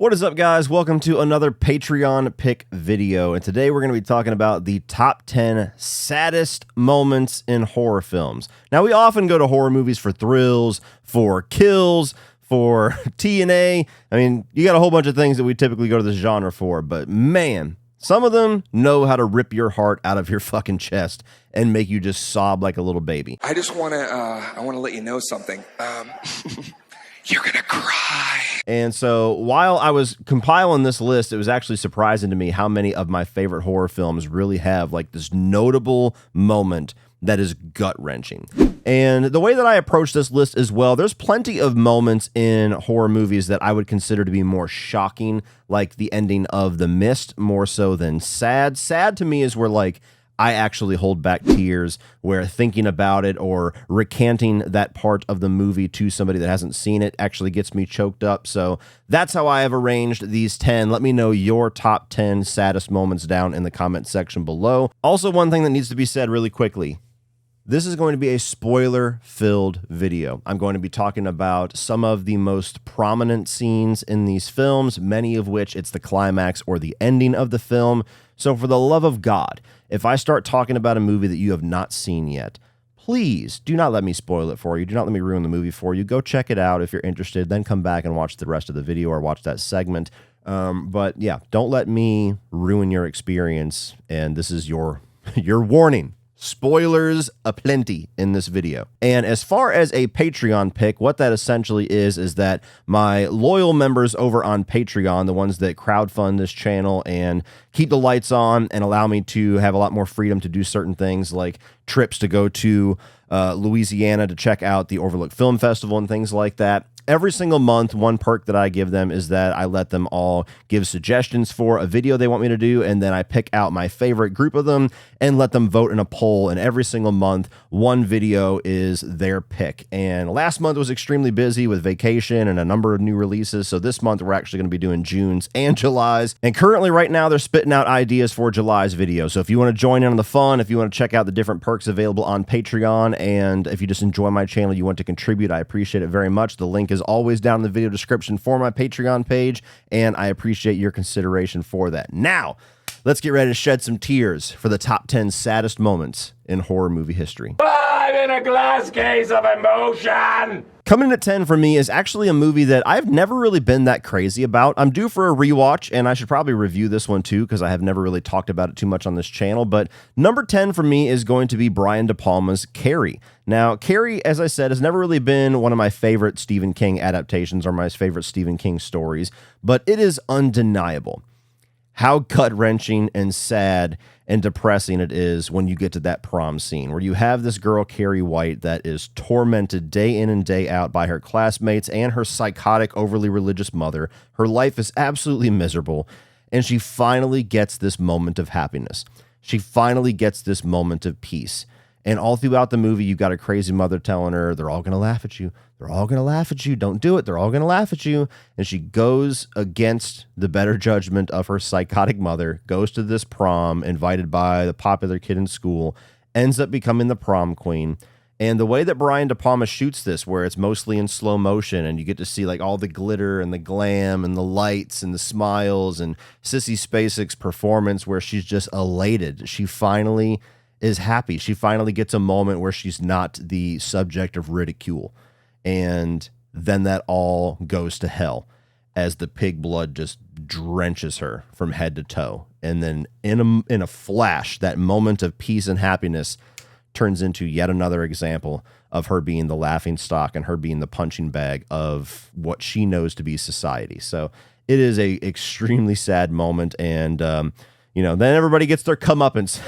What is up, guys? Welcome to another Patreon pick video, and today we're going to be talking about the top 10 saddest moments in horror films. Now, we often go to horror movies for thrills, for kills, for T&A. I mean, you got a whole bunch of things that we typically go to this genre for, but man, some of them know how to rip your heart out of your fucking chest and make you just sob like a little baby. I just want to let you know something. You're gonna cry. And so while I was compiling this list, it was actually surprising to me how many of my favorite horror films really have like this notable moment that is gut-wrenching. And the way that I approach this list as well, there's plenty of moments in horror movies that I would consider to be more shocking, like the ending of The Mist, more so than sad. Sad to me is where like I actually hold back tears, where thinking about it or recanting that part of the movie to somebody that hasn't seen it actually gets me choked up. So that's how I have arranged these 10. Let me know your top 10 saddest moments down in the comment section below. Also, one thing that needs to be said really quickly. This is going to be a spoiler-filled video. I'm going to be talking about some of the most prominent scenes in these films, many of which it's the climax or the ending of the film. So for the love of God, if I start talking about a movie that you have not seen yet, please do not let me spoil it for you. Do not let me ruin the movie for you. Go check it out if you're interested. Then come back and watch the rest of the video or watch that segment. But yeah, don't let me ruin your experience. And this is your warning. Spoilers aplenty in this video. And as far as a Patreon pick, what that essentially is that my loyal members over on Patreon, the ones that crowdfund this channel and keep the lights on and allow me to have a lot more freedom to do certain things like trips to go to Louisiana to check out the Overlook Film Festival and things like that. Every single month, one perk that I give them is that I let them all give suggestions for a video they want me to do, and then I pick out my favorite group of them and let them vote in a poll, and every single month, one video is their pick. And last month was extremely busy with vacation and a number of new releases, so this month we're actually going to be doing June's and July's, and currently right now they're spitting out ideas for July's video. So if you want to join in on the fun, if you want to check out the different perks available on Patreon, and if you just enjoy my channel, you want to contribute, I appreciate it very much. The link is always down in the video description for my Patreon page, and I appreciate your consideration for that. Now, let's get ready to shed some tears for the top 10 saddest moments in horror movie history. I'm in a glass case of emotion! Coming in at 10 for me is actually a movie that I've never really been that crazy about. I'm due for a rewatch, and I should probably review this one too, because I have never really talked about it too much on this channel. But number 10 for me is going to be Brian De Palma's Carrie. Now, Carrie, as I said, has never really been one of my favorite Stephen King adaptations or my favorite Stephen King stories, but it is undeniable how gut-wrenching and sad and depressing it is when you get to that prom scene where you have this girl, Carrie White, that is tormented day in and day out by her classmates and her psychotic, overly religious mother. Her life is absolutely miserable, and she finally gets this moment of happiness. She finally gets this moment of peace. And all throughout the movie, you got a crazy mother telling her, they're all going to laugh at you. They're all going to laugh at you. Don't do it. They're all going to laugh at you. And she goes against the better judgment of her psychotic mother, goes to this prom, invited by the popular kid in school, ends up becoming the prom queen. And the way that Brian De Palma shoots this, where it's mostly in slow motion and you get to see like all the glitter and the glam and the lights and the smiles and Sissy Spacek's performance where she's just elated. She finally is happy. She finally gets a moment where she's not the subject of ridicule. And then that all goes to hell as the pig blood just drenches her from head to toe. And then in a flash, that moment of peace and happiness turns into yet another example of her being the laughing stock and her being the punching bag of what she knows to be society. So it is a extremely sad moment, and then everybody gets their comeuppance,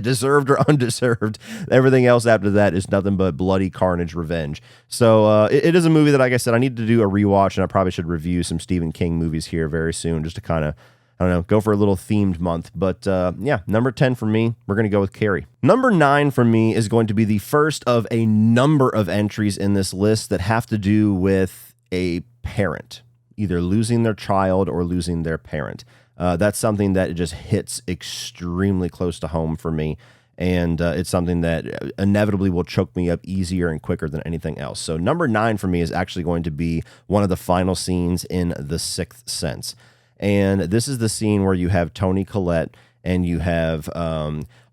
deserved or undeserved. Everything else after that is nothing but bloody Carnage Revenge. So it is a movie that, like I said, I need to do a rewatch, and I probably should review some Stephen King movies here very soon, just to kind of, I don't know, go for a little themed month. But yeah, number 10 for me, we're going to go with Carrie. Number 9 for me is going to be the first of a number of entries in this list that have to do with a parent, either losing their child or losing their parent. That's something that just hits extremely close to home for me. And it's something that inevitably will choke me up easier and quicker than anything else. So number 9 for me is actually going to be one of the final scenes in The Sixth Sense. And this is the scene where you have Toni Collette and you have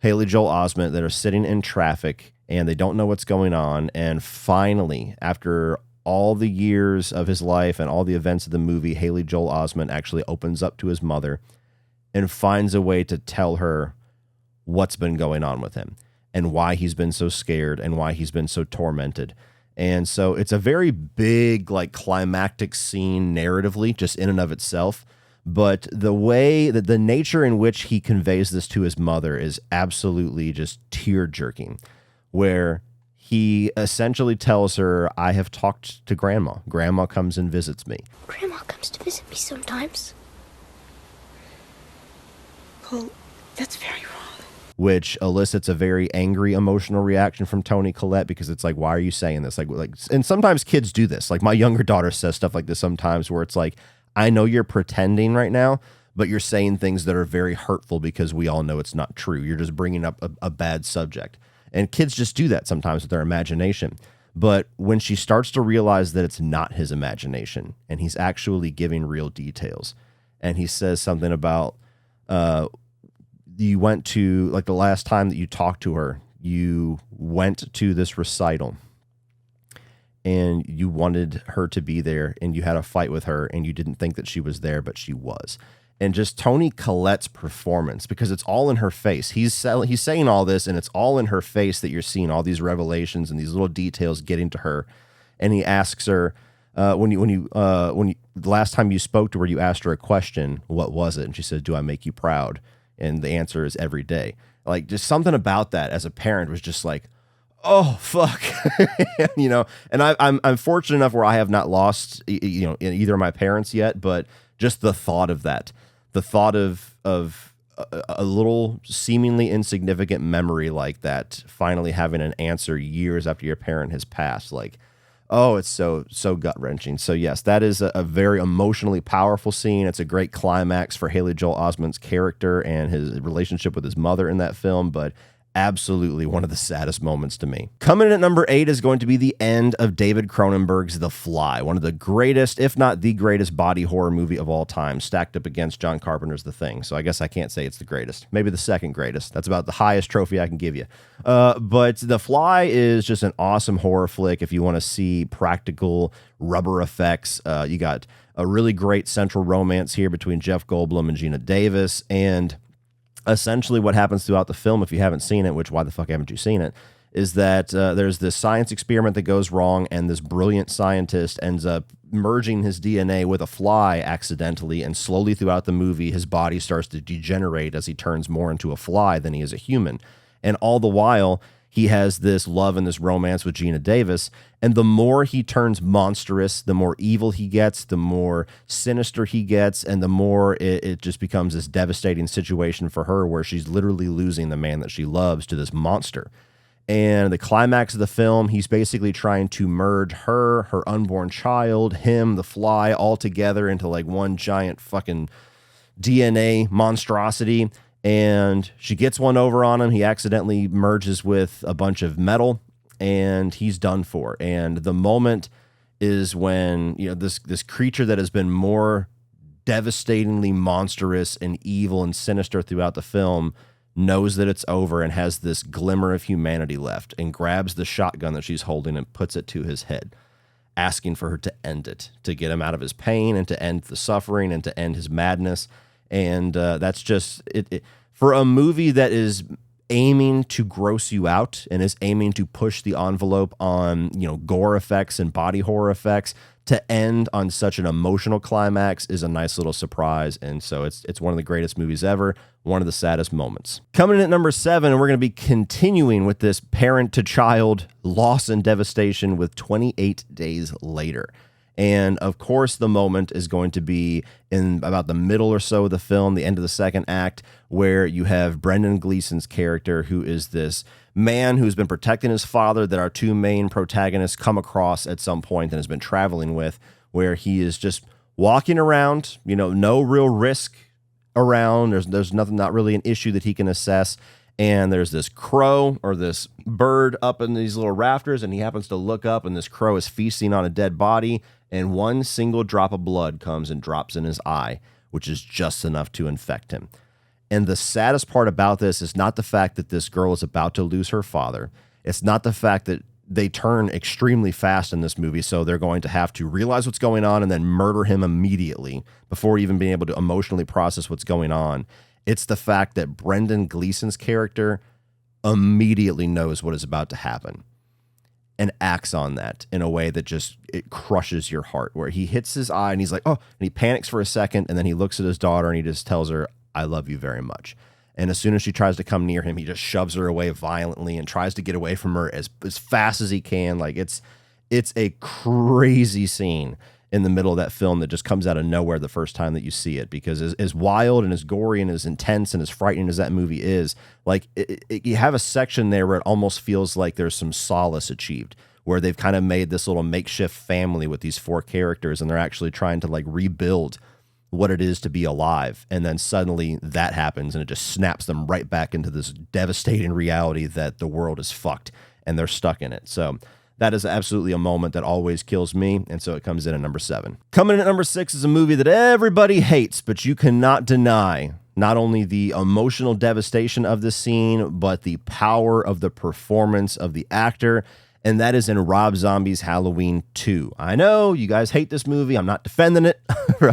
Haley Joel Osment that are sitting in traffic and they don't know what's going on. And finally, after all the years of his life and all the events of the movie, Haley Joel Osment actually opens up to his mother and finds a way to tell her what's been going on with him and why he's been so scared and why he's been so tormented. And so it's a very big, like, climactic scene narratively, just in and of itself. But the way that the nature in which he conveys this to his mother is absolutely just tear-jerking, where he essentially tells her, I have talked to Grandma. Grandma comes and visits me. Grandma comes to visit me sometimes. Well, that's very wrong. Which elicits a very angry emotional reaction from Toni Collette, because it's like, why are you saying this? Like, and sometimes kids do this. Like, my younger daughter says stuff like this sometimes, where it's like, I know you're pretending right now, but you're saying things that are very hurtful because we all know it's not true. You're just bringing up a bad subject. And kids just do that sometimes with their imagination. But when she starts to realize that it's not his imagination and he's actually giving real details, and he says something about, you went to, like, the last time that you talked to her, you went to this recital and you wanted her to be there and you had a fight with her and you didn't think that she was there, but she was. And just Toni Collette's performance, because it's all in her face. He's saying all this and it's all in her face that you're seeing all these revelations and these little details getting to her. And he asks her, when the last time you spoke to her, you asked her a question, what was it? And she said, do I make you proud? And the answer is every day. Like, just something about that as a parent was just like, oh, fuck. And I'm fortunate enough where I have not lost, in either of my parents yet, but just the thought of that, the thought of a little seemingly insignificant memory like that, finally having an answer years after your parent has passed, like, oh, it's so gut-wrenching. So yes, that is a very emotionally powerful scene. It's a great climax for Haley Joel Osment's character and his relationship with his mother in that film, but absolutely one of the saddest moments to me. Coming in at number 8 is going to be the end of David Cronenberg's The Fly, one of the greatest, if not the greatest, body horror movie of all time, stacked up against John Carpenter's The Thing. So I guess I can't say it's the greatest. Maybe the second greatest. That's about the highest trophy I can give you. But The Fly is just an awesome horror flick if you want to see practical rubber effects. You got a really great central romance here between Jeff Goldblum and Gina Davis, and essentially what happens throughout the film, if you haven't seen it, which why the fuck haven't you seen it, is that there's this science experiment that goes wrong, and this brilliant scientist ends up merging his DNA with a fly accidentally, and slowly throughout the movie, his body starts to degenerate as he turns more into a fly than he is a human. And all the while, he has this love and this romance with Gina Davis, and the more he turns monstrous, the more evil he gets, the more sinister he gets, and the more it just becomes this devastating situation for her where she's literally losing the man that she loves to this monster. And the climax of the film, he's basically trying to merge her unborn child, him, the fly, all together into like one giant fucking DNA monstrosity. And she gets one over on him. He accidentally merges with a bunch of metal, and he's done for. And the moment is when, this creature that has been more devastatingly monstrous and evil and sinister throughout the film knows that it's over and has this glimmer of humanity left, and grabs the shotgun that she's holding and puts it to his head, asking for her to end it, to get him out of his pain and to end the suffering and to end his madness. And that's just it. For a movie that is aiming to gross you out and is aiming to push the envelope on, gore effects and body horror effects, to end on such an emotional climax is a nice little surprise. And so it's one of the greatest movies ever, one of the saddest moments. Coming in at number 7, and we're going to be continuing with this parent-to-child loss and devastation with 28 Days Later. And of course, the moment is going to be in about the middle or so of the film, the end of the second act, where you have Brendan Gleeson's character, who is this man who's been protecting his father that our two main protagonists come across at some point and has been traveling with, where he is just walking around, no real risk around. There's nothing, not really an issue that he can assess. and there's this crow or this bird up in these little rafters, and he happens to look up, and this crow is feasting on a dead body, and one single drop of blood comes and drops in his eye, which is just enough to infect him. And the saddest part about this is not the fact that this girl is about to lose her father. It's not the fact that they turn extremely fast in this movie, so they're going to have to realize what's going on and then murder him immediately before even being able to emotionally process what's going on. It's the fact that Brendan Gleeson's character immediately knows what is about to happen and acts on that in a way that just, it crushes your heart, where he hits his eye and he's like, oh, and he panics for a second, and then he looks at his daughter and he just tells her, I love you very much. And as soon as she tries to come near him, he just shoves her away violently and tries to get away from her as fast as he can. Like, it's a crazy scene in the middle of that film that just comes out of nowhere the first time that you see it, because as wild and as gory and as intense and as frightening as that movie is, like, you have a section there where it almost feels like there's some solace achieved, where they've kind of made this little makeshift family with these 4 characters, and they're actually trying to like rebuild what it is to be alive. And then suddenly that happens, and it just snaps them right back into this devastating reality that the world is fucked and they're stuck in it. So that is absolutely a moment that always kills me, and so it comes in at number 7. Coming in at number 6 is a movie that everybody hates, but you cannot deny not only the emotional devastation of the scene, but the power of the performance of the actor, and that is in Rob Zombie's Halloween 2. I know you guys hate this movie. I'm not defending it,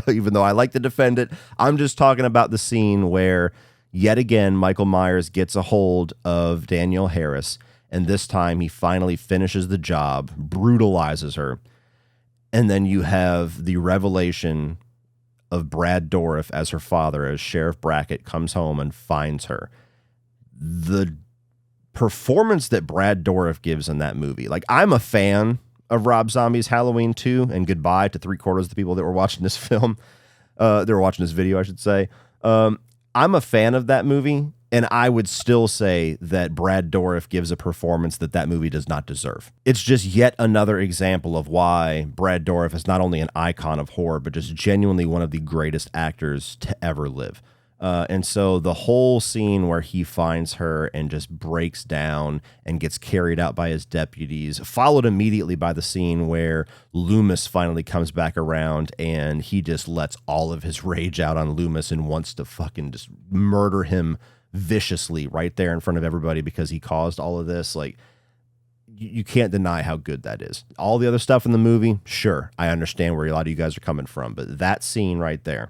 even though I like to defend it. I'm just talking about the scene where, yet again, Michael Myers gets a hold of Danielle Harris, and this time he finally finishes the job, brutalizes her, and then you have the revelation of Brad Dourif as her father, as Sheriff Brackett comes home and finds her. The performance that Brad Dourif gives in that movie, like, I'm a fan of Rob Zombie's Halloween 2, and goodbye to 3/4 of the people that were watching this film. They were watching this video, I should say. I'm a fan of that movie, and I would still say that Brad Dourif gives a performance that movie does not deserve. It's just yet another example of why Brad Dourif is not only an icon of horror, but just genuinely one of the greatest actors to ever live. And so the whole scene where he finds her and just breaks down and gets carried out by his deputies, followed immediately by the scene where Loomis finally comes back around and he just lets all of his rage out on Loomis and wants to fucking just murder him viciously right there in front of everybody because he caused all of this. Like, you can't deny how good that is. All the other stuff in the movie, sure, I understand where a lot of you guys are coming from, but that scene right there,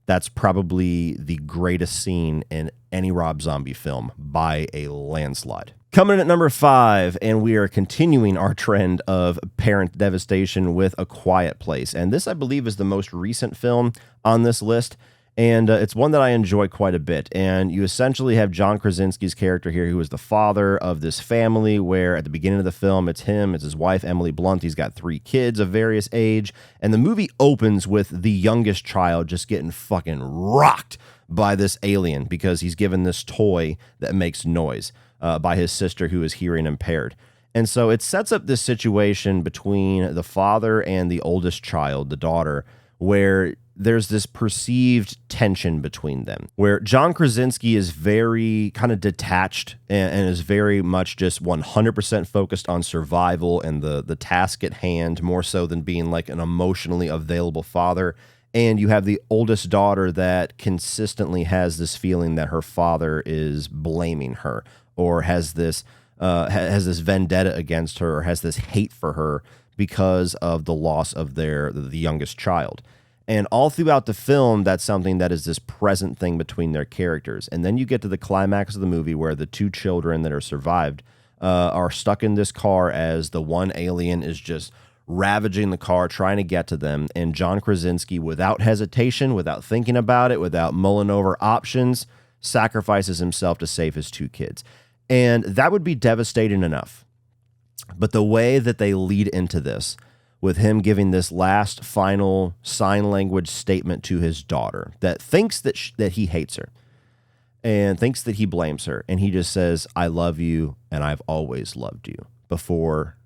that's probably the greatest scene in any Rob Zombie film by a landslide. Coming in at number 5, and we are continuing our trend of parent devastation with A Quiet Place. And this, I believe, is the most recent film on this list. And it's one that I enjoy quite a bit. And you essentially have John Krasinski's character here, who is the father of this family, where at the beginning of the film, it's him, it's his wife, Emily Blunt. He's got 3 kids of various age. And the movie opens with the youngest child just getting fucking rocked by this alien because he's given this toy that makes noise by his sister, who is hearing impaired. And so it sets up this situation between the father and the oldest child, the daughter, where there's this perceived tension between them, where John Krasinski is very kind of detached and is very much just 100% focused on survival and the task at hand, more so than being like an emotionally available father. And you have the oldest daughter that consistently has this feeling that her father is blaming her, or has this vendetta against her, or has this hate for her because of the loss of the youngest child. And all throughout the film, that's something that is this present thing between their characters. And then you get to the climax of the movie where the 2 children that are survived are stuck in this car as the one alien is just ravaging the car, trying to get to them. And John Krasinski, without hesitation, without thinking about it, without mulling over options, sacrifices himself to save his 2 kids. And that would be devastating enough. But the way that they lead into this, with him giving this last final sign language statement to his daughter that thinks that he hates her and thinks that he blames her. And he just says, I love you and I've always loved you, before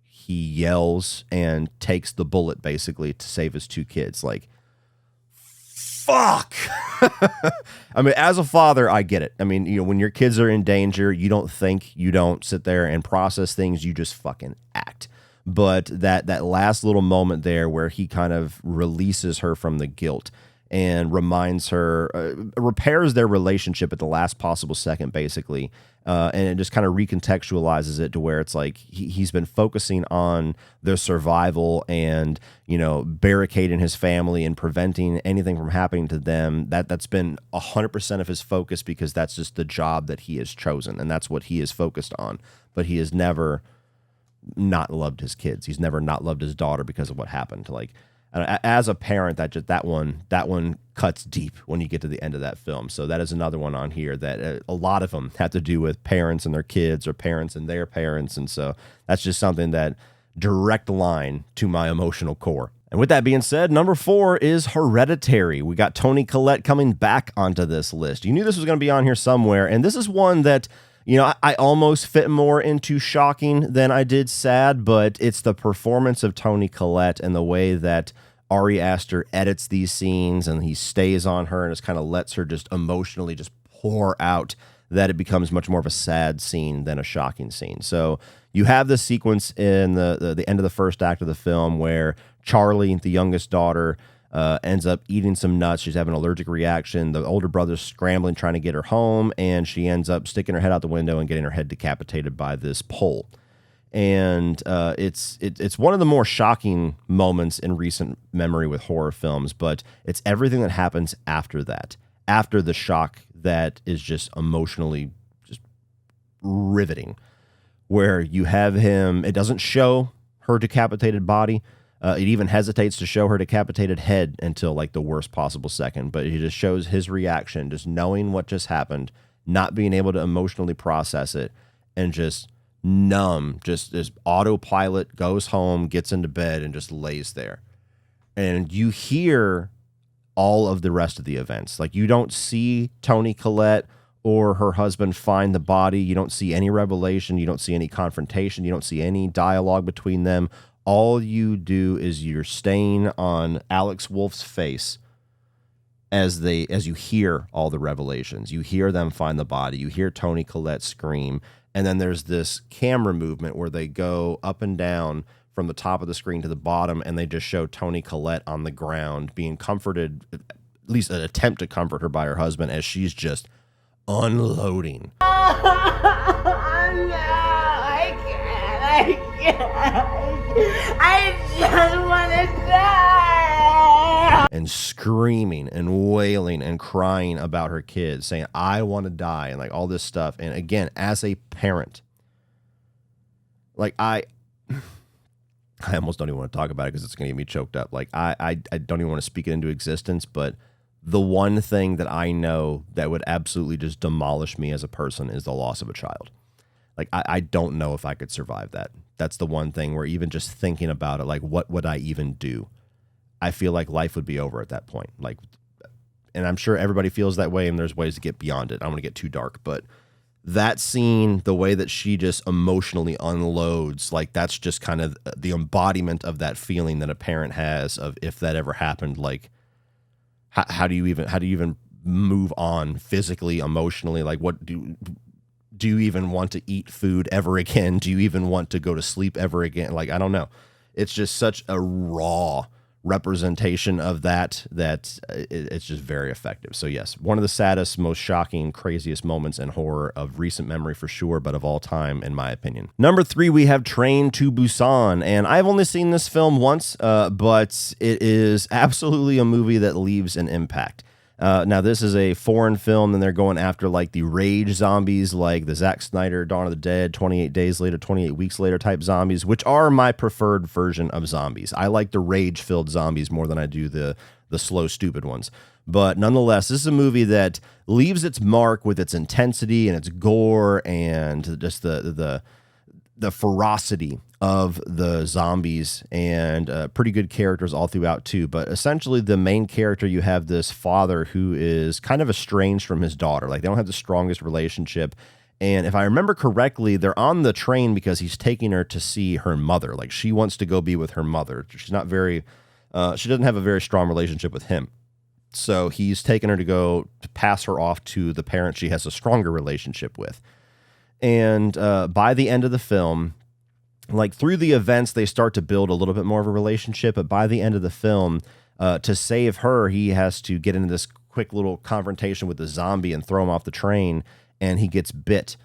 he yells and takes the bullet basically to save his 2 kids. Like, fuck. I mean, as a father, I get it. I mean, you know, when your kids are in danger, you don't think, you don't sit there and process things, you just fucking act. But that last little moment there where he kind of releases her from the guilt and reminds her, repairs their relationship at the last possible second, basically. And it just kind of recontextualizes it to where it's like he's been focusing on their survival and, you know, barricading his family and preventing anything from happening to them. That's been 100% of his focus because that's just the job that he has chosen. And that's what he is focused on. But he has never not loved his kids. He's never not loved his daughter because of what happened. Like, as a parent, that one cuts deep when you get to the end of that film. So that is another one on here that a lot of them have to do with parents and their kids or parents and their parents. And so that's just something that direct line to my emotional core. And with that being said, number 4 is Hereditary. We got Toni Collette coming back onto this list. You knew this was going to be on here somewhere. And this is one that, you know, I almost fit more into shocking than I did sad, but it's the performance of Toni Collette and the way that Ari Aster edits these scenes and he stays on her and just kind of lets her just emotionally just pour out that it becomes much more of a sad scene than a shocking scene. So you have this sequence in the end of the first act of the film where Charlie, the youngest daughter, ends up eating some nuts. She's having an allergic reaction. The older brother's scrambling, trying to get her home, and she ends up sticking her head out the window and getting her head decapitated by this pole. And it's one of the more shocking moments in recent memory with horror films, but it's everything that happens after that, after the shock that is just emotionally just riveting, where you have him, it doesn't show her decapitated body. It even hesitates to show her decapitated head until like the worst possible second, but it just shows his reaction, just knowing what just happened, not being able to emotionally process it, and just numb, just autopilot, goes home, gets into bed, and just lays there. And you hear all of the rest of the events. Like, you don't see Toni Collette or her husband find the body. You don't see any revelation. You don't see any confrontation. You don't see any dialogue between them. All you do is you're staying on Alex Wolff's face as you hear all the revelations. You hear them find the body. You hear Toni Collette scream. And then there's this camera movement where they go up and down from the top of the screen to the bottom, and they just show Toni Collette on the ground being comforted, at least an attempt to comfort her by her husband, as she's just unloading. I just want to die. And screaming and wailing and crying about her kids, saying, I want to die, and like all this stuff. And again, as a parent, like I almost don't even want to talk about it because it's going to get me choked up. Like I don't even want to speak it into existence, but the one thing that I know that would absolutely just demolish me as a person is the loss of a child. Like, I don't know if I could survive that. That's the one thing where even just thinking about it, like, what would I even do? I feel like life would be over at that point. Like, and I'm sure everybody feels that way, and there's ways to get beyond it. I don't want to get too dark, but that scene, the way that she just emotionally unloads, like, that's just kind of the embodiment of that feeling that a parent has of if that ever happened, like, how do you even move on physically, emotionally? Like, what do you even want to eat food ever again? Do you even want to go to sleep ever again? Like, I don't know. It's just such a raw representation of that it's just very effective. So yes, one of the saddest, most shocking, craziest moments in horror of recent memory for sure, but of all time, in my opinion. Number 3, we have Train to Busan, and I've only seen this film once, but it is absolutely a movie that leaves an impact. Now, this is a foreign film, and they're going after like the rage zombies, like the Zack Snyder Dawn of the Dead, 28 Days Later, 28 Weeks Later type zombies, which are my preferred version of zombies. I like the rage-filled zombies more than I do the slow, stupid ones. But nonetheless, this is a movie that leaves its mark with its intensity and its gore and just the ferocity of the zombies, and pretty good characters all throughout too. But essentially the main character, you have this father who is kind of estranged from his daughter. Like, they don't have the strongest relationship. And if I remember correctly, they're on the train because he's taking her to see her mother. Like, she wants to go be with her mother. She's not very, she doesn't have a very strong relationship with him. So he's taken her to go to pass her off to the parent she has a stronger relationship with. And by the end of the film, like through the events, they start to build a little bit more of a relationship. But by the end of the film, to save her, he has to get into this quick little confrontation with the zombie and throw him off the train, and he gets bit.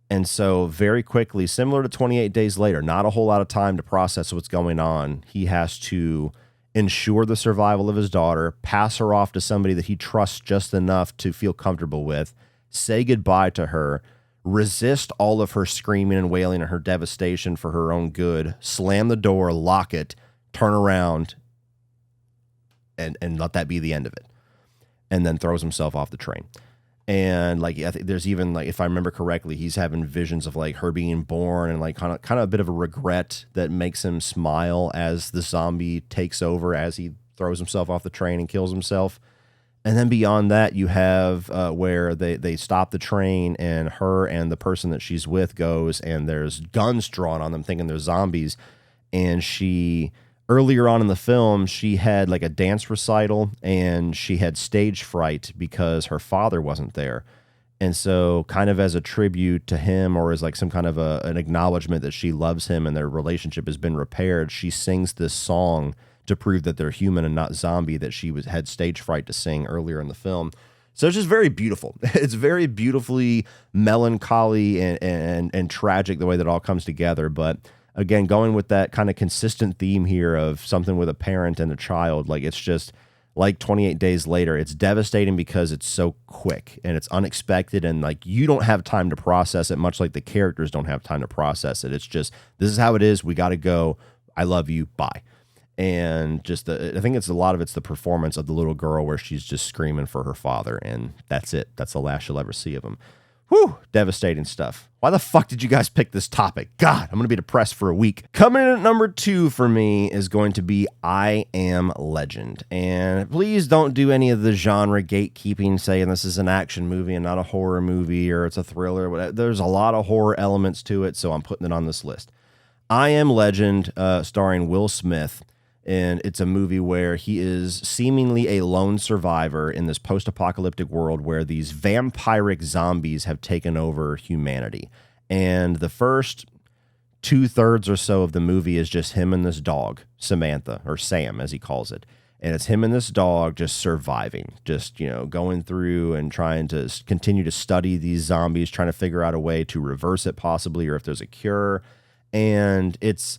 And so very quickly, similar to 28 Days Later, not a whole lot of time to process what's going on. He has to ensure the survival of his daughter, pass her off to somebody that he trusts just enough to feel comfortable with, say goodbye to her, resist all of her screaming and wailing and her devastation for her own good, slam the door, lock it, turn around, and let that be the end of it. And then throws himself off the train. And like, I think there's even like, if I remember correctly, he's having visions of like her being born and like kind of a bit of a regret that makes him smile as the zombie takes over as he throws himself off the train and kills himself. And then beyond that, you have where they stop the train and her and the person that she's with goes and there's guns drawn on them thinking they're zombies. And she, earlier on in the film, she had like a dance recital and she had stage fright because her father wasn't there. And so kind of as a tribute to him or as like some kind of an acknowledgement that she loves him and their relationship has been repaired, she sings this song to prove that they're human and not zombie that she had stage fright to sing earlier in the film. So it's just very beautiful. It's very beautifully melancholy and tragic the way that all comes together. But again, going with that kind of consistent theme here of something with a parent and a child, like it's just like 28 Days Later. It's devastating because it's so quick and it's unexpected and like you don't have time to process it, much like the characters don't have time to process it. It's just, this is how it is. We got to go. I love you. Bye. And just I think it's a lot of it's the performance of the little girl where she's just screaming for her father, and that's it. That's the last you'll ever see of him. Whew, devastating stuff. Why the fuck did you guys pick this topic? God, I'm going to be depressed for a week. Coming in at number 2 for me is going to be I Am Legend. And please don't do any of the genre gatekeeping, saying this is an action movie and not a horror movie or it's a thriller. Whatever. There's a lot of horror elements to it, so I'm putting it on this list. I Am Legend, starring Will Smith. And it's a movie where he is seemingly a lone survivor in this post-apocalyptic world where these vampiric zombies have taken over humanity. And the first 2/3 or so of the movie is just him and this dog, Samantha, or Sam, as he calls it. And it's him and this dog just surviving, just, you know, going through and trying to continue to study these zombies, trying to figure out a way to reverse it possibly, or if there's a cure. And it's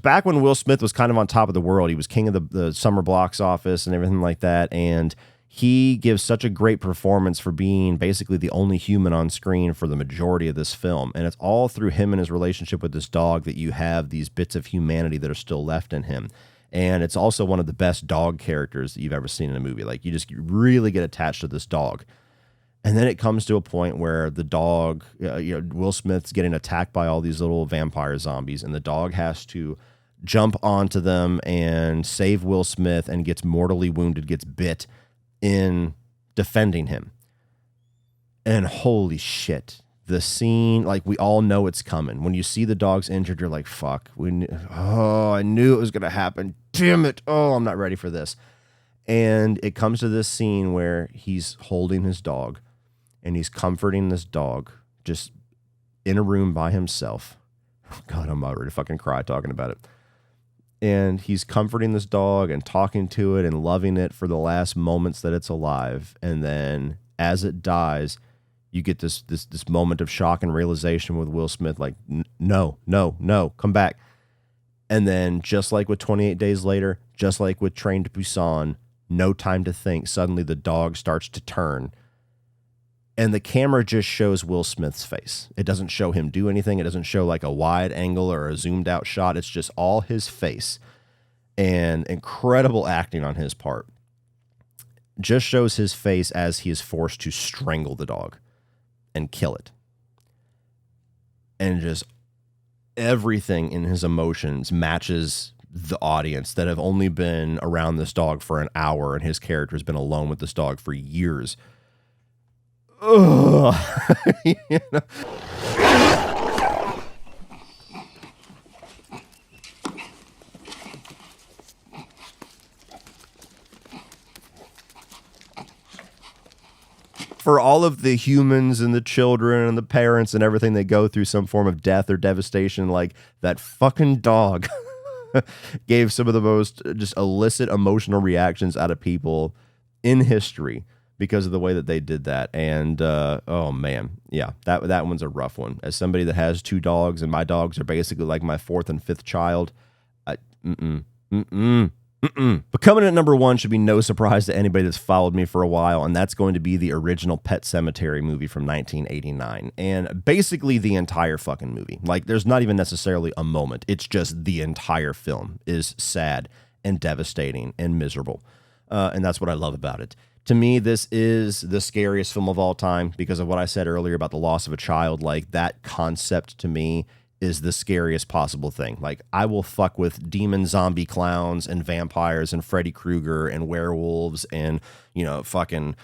back when Will Smith was kind of on top of the world. He was king of the summer box office and everything like that. And he gives such a great performance for being basically the only human on screen for the majority of this film. And it's all through him and his relationship with this dog that you have these bits of humanity that are still left in him. And it's also one of the best dog characters that you've ever seen in a movie. Like, you really get attached to this dog. And then it comes to a point where the dog, Will Smith's getting attacked by all these little vampire zombies, and the dog has to jump onto them and save Will Smith and gets mortally wounded, gets bit in defending him. And holy shit, the scene, like, we all know it's coming. When you see the dog's injured, you're like, fuck, I knew it was going to happen. Damn it. Oh, I'm not ready for this. And it comes to this scene where he's holding his dog. And he's comforting this dog just in a room by himself. God, I'm about ready to fucking cry talking about it. And he's comforting this dog and talking to it and loving it for the last moments that it's alive. And then as it dies, you get this moment of shock and realization with Will Smith, like, no, come back. And then just like with 28 Days Later, just like with Train to Busan, no time to think. Suddenly the dog starts to turn. And the camera just shows Will Smith's face. It doesn't show him do anything. It doesn't show like a wide angle or a zoomed out shot. It's just all his face. And incredible acting on his part. Just shows his face as he is forced to strangle the dog and kill it. And just everything in his emotions matches the audience that have only been around this dog for an hour, and his character has been alone with this dog for years. Ugh. You know? for all of the humans and the children and the parents and everything that go through some form of death or devastation, like that fucking dog gave some of the most just illicit emotional reactions out of people in history because of the way that they did that. And oh man, yeah, that one's a rough one. As somebody that has 2 dogs, and my dogs are basically like my 4th and 5th child, But coming in at number 1 should be no surprise to anybody that's followed me for a while, and that's going to be the original Pet Sematary movie from 1989. And basically the entire fucking movie. Like, there's not even necessarily a moment. It's just the entire film is sad and devastating and miserable. And that's what I love about it. To me, this is the scariest film of all time because of what I said earlier about the loss of a child. Like, that concept to me is the scariest possible thing. Like, I will fuck with demon zombie clowns and vampires and Freddy Krueger and werewolves and, you know, fucking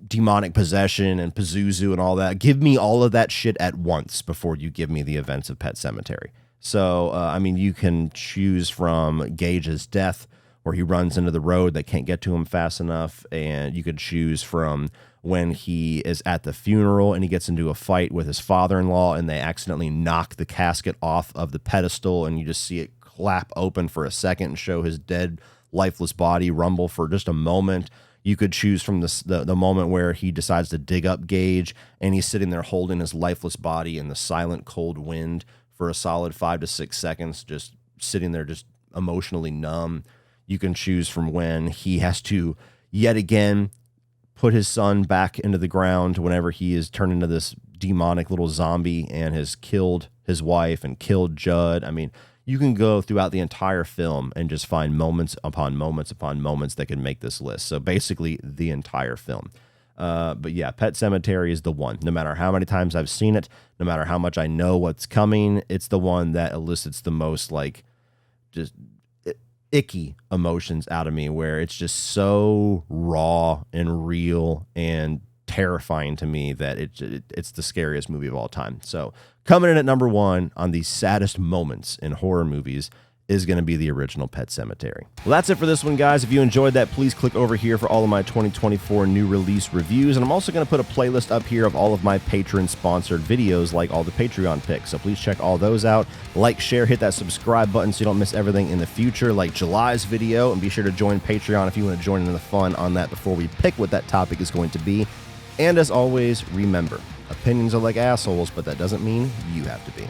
demonic possession and Pazuzu and all that. Give me all of that shit at once before you give me the events of Pet Sematary. So, I mean, you can choose from Gage's death, where he runs into the road, they can't get to him fast enough, and you could choose from when he is at the funeral and he gets into a fight with his father-in-law and they accidentally knock the casket off of the pedestal and you just see it clap open for a second and show his dead, lifeless body rumble for just a moment. You could choose from the moment where he decides to dig up Gage and he's sitting there holding his lifeless body in the silent, cold wind for a solid 5 to 6 seconds, just sitting there just emotionally numb. You can choose from when he has to yet again put his son back into the ground whenever he is turned into this demonic little zombie and has killed his wife and killed Judd. I mean, you can go throughout the entire film and just find moments upon moments upon moments that can make this list. So basically the entire film. But yeah, Pet Sematary is the one. No matter how many times I've seen it, no matter how much I know what's coming, it's the one that elicits the most, like, just icky emotions out of me, where it's just so raw and real and terrifying to me that it's the scariest movie of all time. So coming in at number 1 on the saddest moments in horror movies is going to be the original Pet Sematary. Well, that's it for this one, guys. If you enjoyed that, please click over here for all of my 2024 new release reviews. And I'm also going to put a playlist up here of all of my patron-sponsored videos, like all the Patreon picks. So please check all those out. Like, share, hit that subscribe button so you don't miss everything in the future, like July's video. And be sure to join Patreon if you want to join in the fun on that before we pick what that topic is going to be. And as always, remember, opinions are like assholes, but that doesn't mean you have to be.